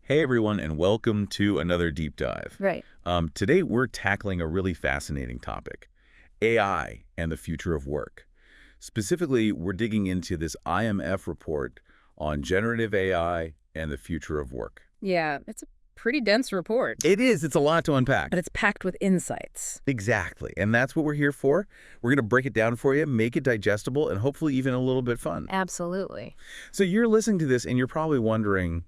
Hey everyone, and welcome to another deep dive. Right. Today we're tackling a really fascinating topic, AI and the future of work. Specifically, we're digging into this IMF report on generative AI and the future of work. Yeah, it's a pretty dense report, It is, it's a lot to unpack. but it's packed with insights. Exactly, and that's what we're here for. We're going to break it down for you, make it digestible, and hopefully even a little bit fun. Absolutely. So you're listening to this and you're probably wondering,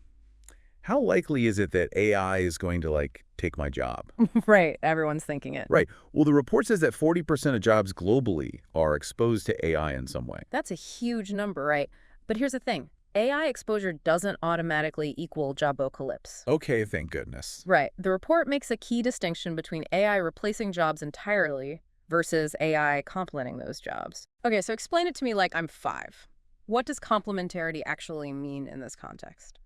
how likely is it that AI is going to, take my job? Right. Everyone's thinking it. Right. Well, the report says that 40% of jobs globally are exposed to AI in some way. That's a huge number, right? But here's the thing. AI exposure doesn't automatically equal jobocalypse. Okay, thank goodness. Right. The report makes a key distinction between AI replacing jobs entirely versus AI complementing those jobs. Okay, so explain it to me like I'm 5. What does complementarity actually mean in this context?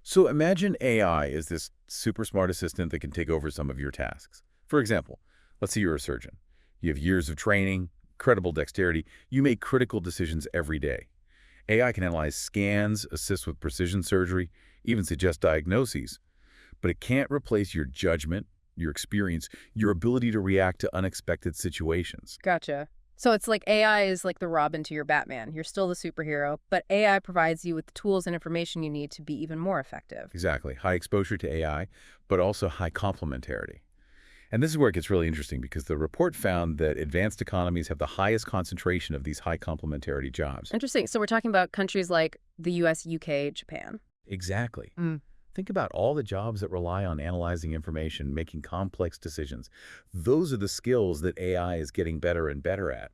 So imagine AI is this super smart assistant that can take over some of your tasks. For example, let's say you're a surgeon. You have years of training, incredible dexterity. You make critical decisions every day. AI can analyze scans, assist with precision surgery, even suggest diagnoses. But it can't replace your judgment, your experience, your ability to react to unexpected situations. Gotcha. So it's like AI is like the Robin to your Batman. You're still the superhero, but AI provides you with the tools and information you need to be even more effective. Exactly. High exposure to AI, but also high complementarity. And this is where it gets really interesting because the report found that advanced economies have the highest concentration of these high complementarity jobs. Interesting. So we're talking about countries like the US, UK, Japan. Exactly. Mm. Think about all the jobs that rely on analyzing information, making complex decisions. Those are the skills that AI is getting better and better at.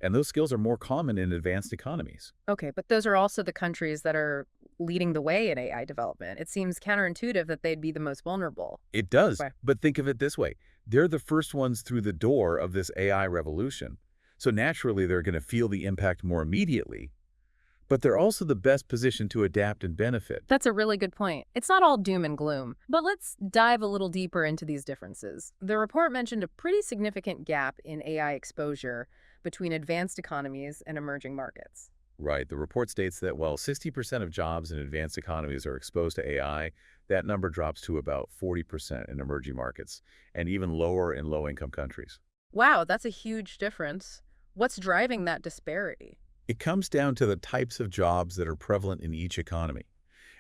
And those skills are more common in advanced economies. Okay, but those are also the countries that are leading the way in AI development. It seems counterintuitive that they'd be the most vulnerable. It does, Right. but think of it this way. They're the first ones through the door of this AI revolution. So naturally, they're going to feel the impact more immediately, but they're also the best positioned to adapt and benefit. That's a really good point. It's not all doom and gloom, but let's dive a little deeper into these differences. The report mentioned a pretty significant gap in AI exposure between advanced economies and emerging markets. Right. The report states that while 60% of jobs in advanced economies are exposed to AI, that number drops to about 40% in emerging markets and even lower in low-income countries. Wow, that's a huge difference. What's driving that disparity? It comes down to the types of jobs that are prevalent in each economy.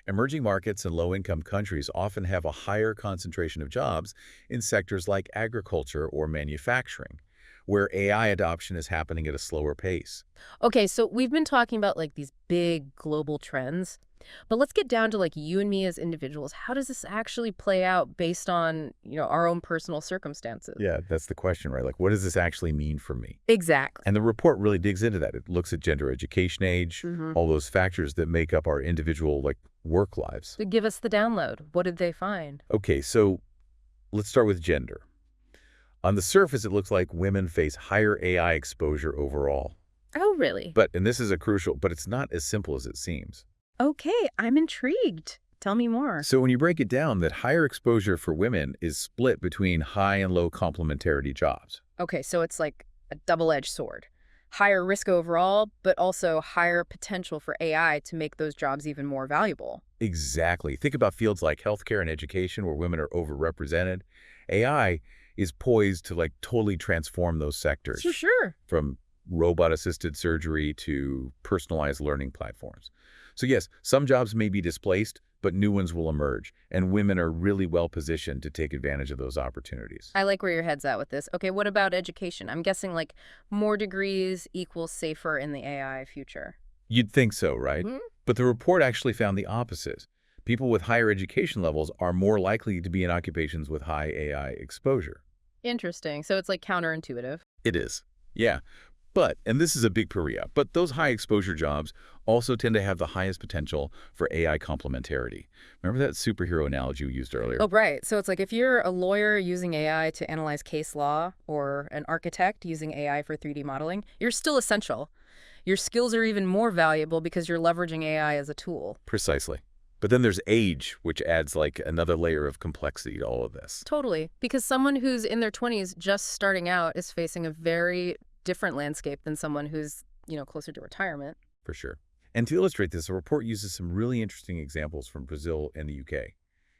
Emerging markets and low-income countries often have a higher concentration of jobs in sectors like agriculture or manufacturing, where AI adoption is happening at a slower pace. Okay, so we've been talking about like these big global trends, but let's get down to like you and me as individuals. How does this actually play out based on, our own personal circumstances? Yeah, that's the question, right? Like, what does this actually mean for me? Exactly. And the report really digs into that. It looks at gender, education age, all those factors that make up our individual, work lives. So give us the download. What did they find? Okay, so let's start with gender. On the surface, it looks like women face higher AI exposure overall. Oh, really? And this is but it's not as simple as it seems. Okay, I'm intrigued. Tell me more. So when you break it down, that higher exposure for women is split between high and low complementarity jobs. Okay, so it's like a double-edged sword. Higher risk overall, but also higher potential for AI to make those jobs even more valuable. Exactly. Think about fields like healthcare and education where women are overrepresented. AI is poised to totally transform those sectors. Sure. From robot-assisted surgery to personalized learning platforms. So yes, some jobs may be displaced, but new ones will emerge, and women are really well positioned to take advantage of those opportunities. I like where your head's at with this. Okay, what about education? I'm guessing more degrees equals safer in the AI future. You'd think so, right? Hmm? But the report actually found the opposite. People with higher education levels are more likely to be in occupations with high AI exposure. Interesting. So it's counterintuitive. It is. Yeah. And this is a big pariah, but those high exposure jobs also tend to have the highest potential for AI complementarity. Remember that superhero analogy we used earlier? Oh, right. So it's like if you're a lawyer using AI to analyze case law or an architect using AI for 3D modeling, you're still essential. Your skills are even more valuable because you're leveraging AI as a tool. Precisely. But then there's age, which adds another layer of complexity to all of this. Totally. Because someone who's in their 20s just starting out is facing a very different landscape than someone who's, closer to retirement. For sure. And to illustrate this, the report uses some really interesting examples from Brazil and the UK.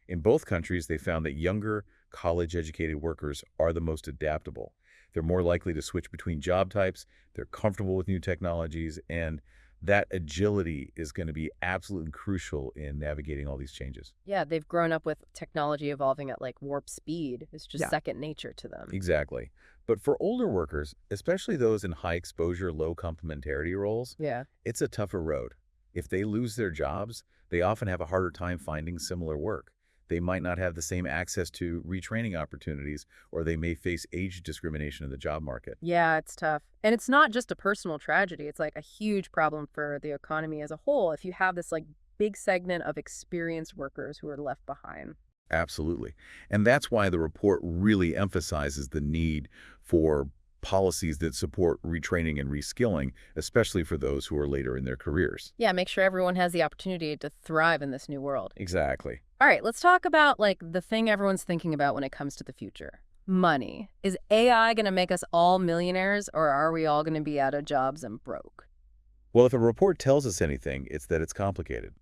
In both countries, they found that younger, college-educated workers are the most adaptable. They're more likely to switch between job types, they're comfortable with new technologies, and that agility is going to be absolutely crucial in navigating all these changes. Yeah, they've grown up with technology evolving at like warp speed. It's just Yeah. second nature to them. Exactly. But for older workers, especially those in high exposure, low complementarity roles, Yeah. it's a tougher road. If they lose their jobs, they often have a harder time finding similar work. They might not have the same access to retraining opportunities, or they may face age discrimination in the job market. Yeah, it's tough. And it's not just a personal tragedy. It's like a huge problem for the economy as a whole if you have this like big segment of experienced workers who are left behind. Absolutely. And that's why the report really emphasizes the need for policies that support retraining and reskilling, especially for those who are later in their careers. Yeah, make sure everyone has the opportunity to thrive in this new world. Exactly. All right, let's talk about like the thing everyone's thinking about when it comes to the future. Money. Is AI going to make us all millionaires, or are we all going to be out of jobs and broke? Well, if a report tells us anything, it's that it's complicated.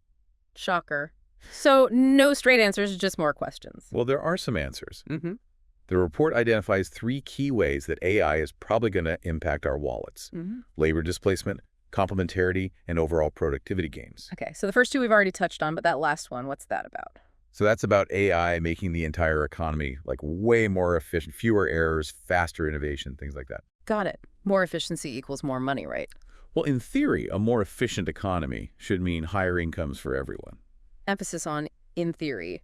Shocker. So no straight answers, just more questions. Well, there are some answers. Mm-hmm. The report identifies 3 key ways that AI is probably going to impact our wallets: Mm-hmm. labor displacement, complementarity, and overall productivity gains. Okay, so the first two we've already touched on, but that last one, what's that about? So that's about AI making the entire economy like way more efficient, fewer errors, faster innovation, things like that. Got it. More efficiency equals more money, right? Well, in theory, a more efficient economy should mean higher incomes for everyone. Emphasis on in theory.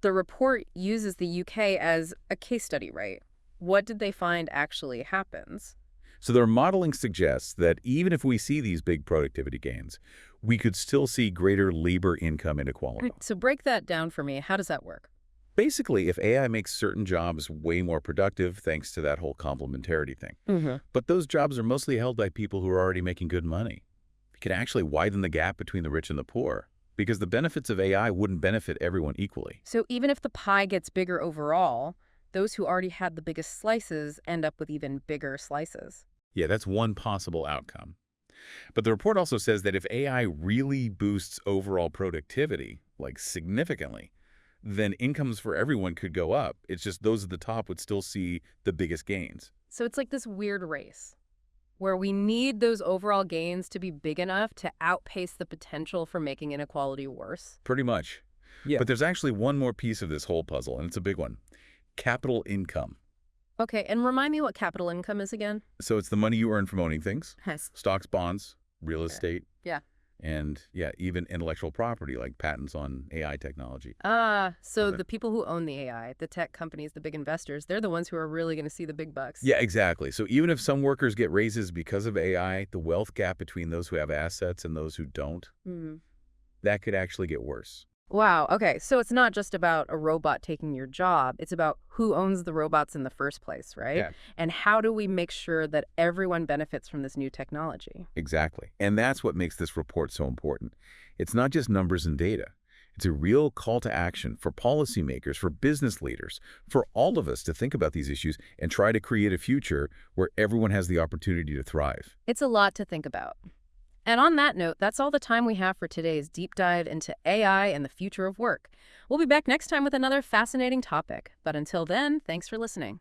The report uses the UK as a case study, right? What did they find actually happens? So their modeling suggests that even if we see these big productivity gains, we could still see greater labor income inequality. So break that down for me. How does that work? Basically, if AI makes certain jobs way more productive thanks to that whole complementarity thing, Mm-hmm. but those jobs are mostly held by people who are already making good money, it can actually widen the gap between the rich and the poor, because the benefits of AI wouldn't benefit everyone equally. So even if the pie gets bigger overall, those who already had the biggest slices end up with even bigger slices. Yeah, that's one possible outcome. But the report also says that if AI really boosts overall productivity, like significantly, then incomes for everyone could go up. It's just those at the top would still see the biggest gains. So it's like this weird race where we need those overall gains to be big enough to outpace the potential for making inequality worse. Pretty much. Yeah. But there's actually one more piece of this whole puzzle, and it's a big one. Capital income. Okay, and remind me what capital income is again? So it's the money you earn from owning things, Yes. stocks, bonds, real estate, Yeah. and yeah, even intellectual property like patents on AI technology. So Okay. the people who own the AI, the tech companies, the big investors, they're the ones who are really going to see the big bucks. Yeah, exactly. So even if some workers get raises because of AI, the wealth gap between those who have assets and those who don't, Hmm. that could actually get worse. Wow. Okay. So it's not just about a robot taking your job. It's about who owns the robots in the first place, right? Yeah. And how do we make sure that everyone benefits from this new technology? Exactly. And that's what makes this report so important. It's not just numbers and data. It's a real call to action for policymakers, for business leaders, for all of us to think about these issues and try to create a future where everyone has the opportunity to thrive. It's a lot to think about. And on that note, that's all the time we have for today's deep dive into AI and the future of work. We'll be back next time with another fascinating topic. But until then, thanks for listening.